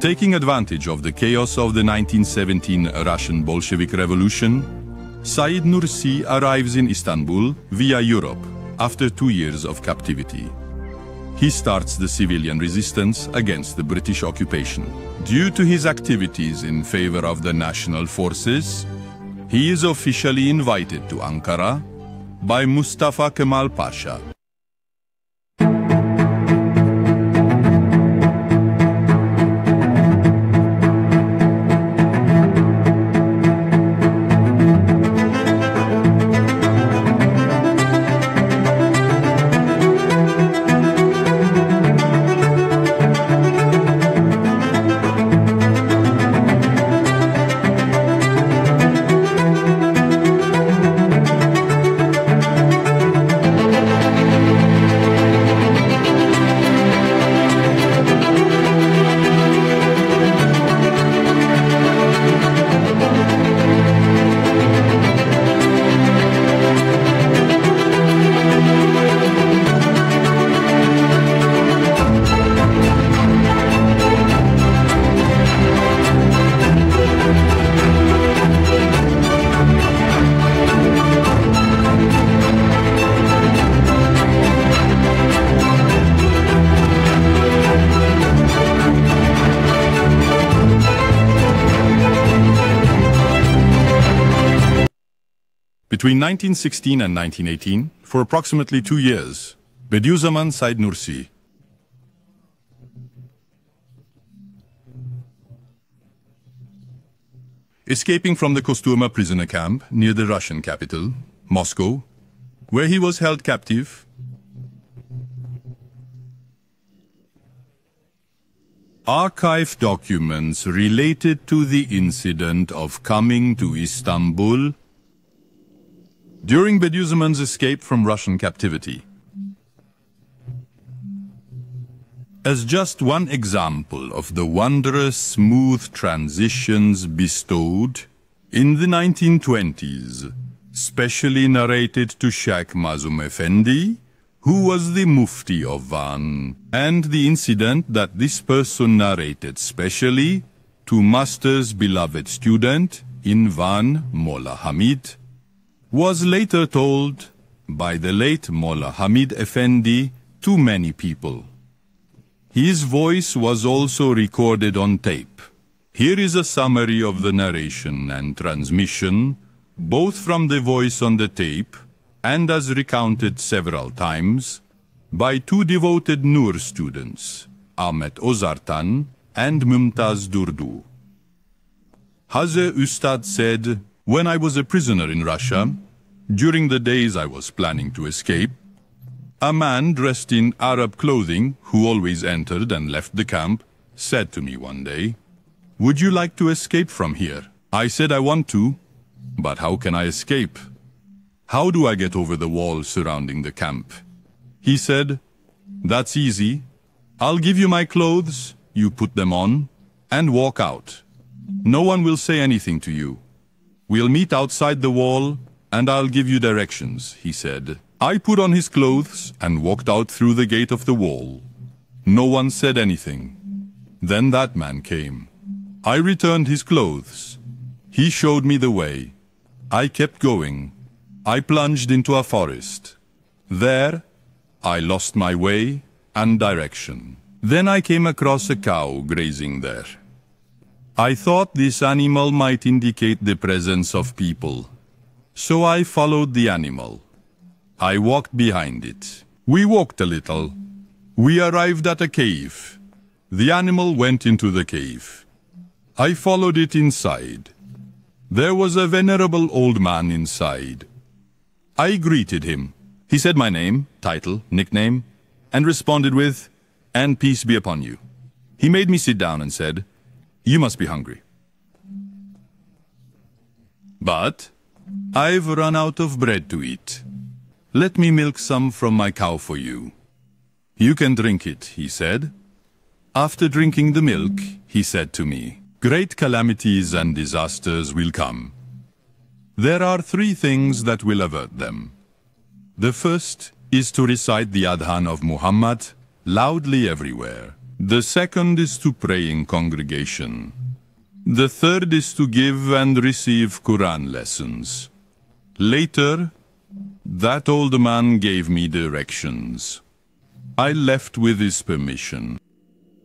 Taking advantage of the chaos of the 1917 Russian Bolshevik Revolution, Said Nursi arrives in Istanbul via Europe after 2 years of captivity. He starts the civilian resistance against the British occupation. Due to his activities in favor of the national forces, he is officially invited to Ankara by Mustafa Kemal Pasha. Between 1916 and 1918, for approximately 2 years, Bediuzzaman Said Nursi. Escaping from the Kostyuma prisoner camp near the Russian capital, Moscow, where he was held captive, archive documents related to the incident of coming to Istanbul during Bediuzzaman's escape from Russian captivity. As just one example of the wondrous smooth transitions bestowed in the 1920s, specially narrated to Sheikh Mazum Effendi, who was the Mufti of Van, and the incident that this person narrated specially to Master's beloved student in Van, Molla Hamid, was later told by the late Molla Hamid Effendi to many people. His voice was also recorded on tape. Here is a summary of the narration and transmission, both from the voice on the tape and as recounted several times by 2 devoted Nur students, Ahmet Ozartan and Mümtaz Durdu. Haze Ustad said, "When I was a prisoner in Russia, during the days I was planning to escape, a man dressed in Arab clothing, who always entered and left the camp, said to me one day, 'Would you like to escape from here?' I said, 'I want to, but how can I escape? How do I get over the wall surrounding the camp?' He said, 'That's easy. I'll give you my clothes, you put them on, and walk out. No one will say anything to you. We'll meet outside the wall, and I'll give you directions,' he said. I put on his clothes and walked out through the gate of the wall. No one said anything. Then that man came. I returned his clothes. He showed me the way. I kept going. I plunged into a forest. There, I lost my way and direction. Then I came across a cow grazing there. I thought this animal might indicate the presence of people. So I followed the animal. I walked behind it. We walked a little. We arrived at a cave. The animal went into the cave. I followed it inside. There was a venerable old man inside. I greeted him. He said my name, title, nickname, and responded with, 'And peace be upon you.' He made me sit down and said, 'You must be hungry.' But I've run out of bread to eat. Let me milk some from my cow for you. You can drink it," he said. After drinking the milk, he said to me, "Great calamities and disasters will come. There are 3 things that will avert them. The first is to recite the Adhan of Muhammad loudly everywhere. The second is to pray in congregation. The third is to give and receive Quran lessons. Later, that old man gave me directions. I left with his permission.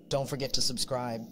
Don't forget to subscribe.